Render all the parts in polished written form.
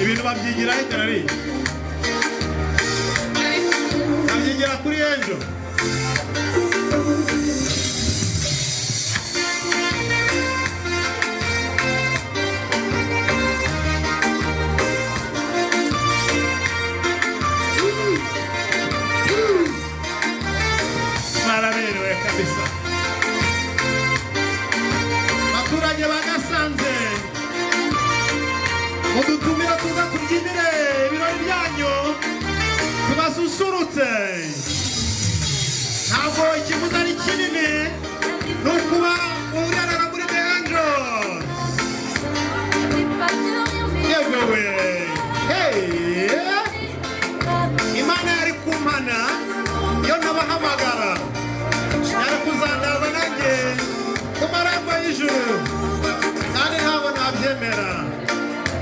ibintu babyigira heterari babyigira kuri Angel maraberewe kabisa baturage bagasanze mudutumira tuza kubyinire ibirori byanyu tubasusurutse ntabwo ikibuga ari kinini ni ukuba urarara muri The Angels yewewe Imana yari kumpana iyo nabahamagara yari kuzandaza nanjye ku marembo y'ijuru kandi ntabwo nabyemera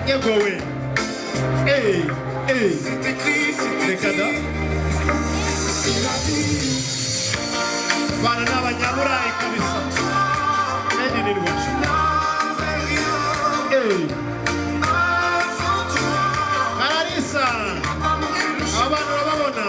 yegowe reka da bana n'abanyaburayi kabisa nedinirwa Kararisa abantu urababona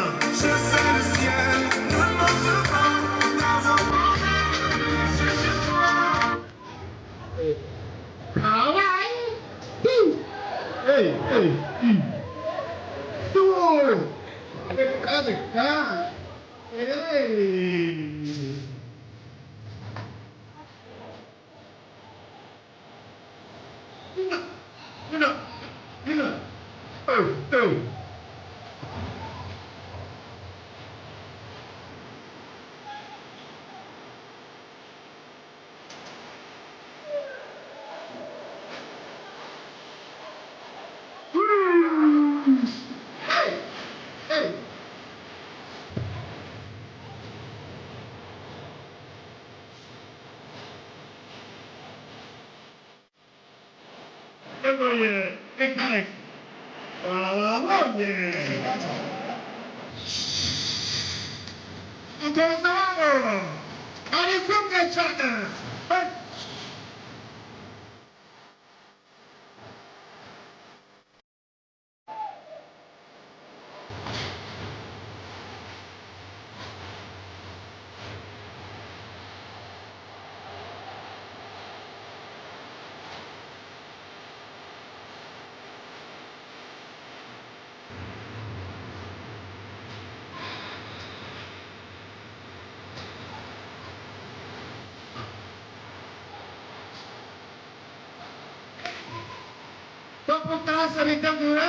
Topo trás ahorita dura.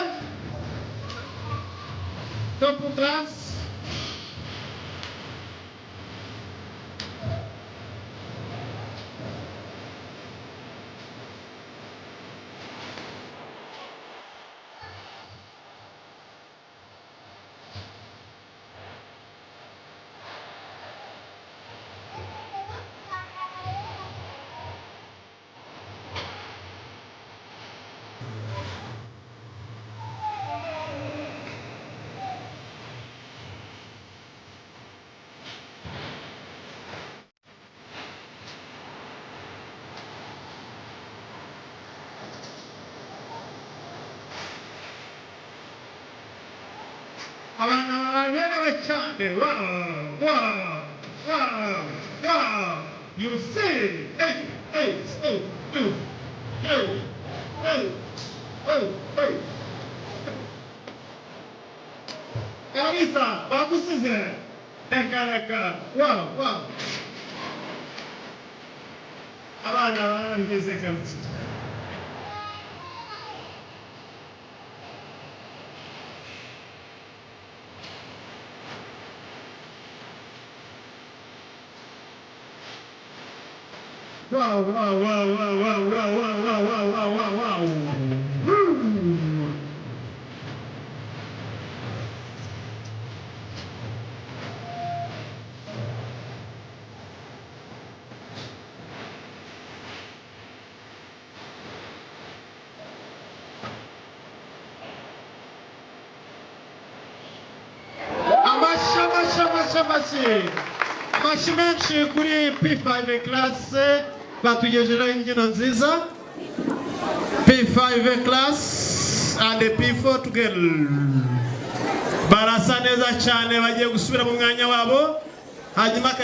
Topo trás. Wow. You say, hey. Elisa, bagus saja. Leka. Wow. Abang bisa kamu. Wow. Amashi menshi kuri P5 class batugejejeho imbyino nziza. P5 class and P4 together. Barasa neza cyane bagiye gusubira mu mwanya wabo hanyuma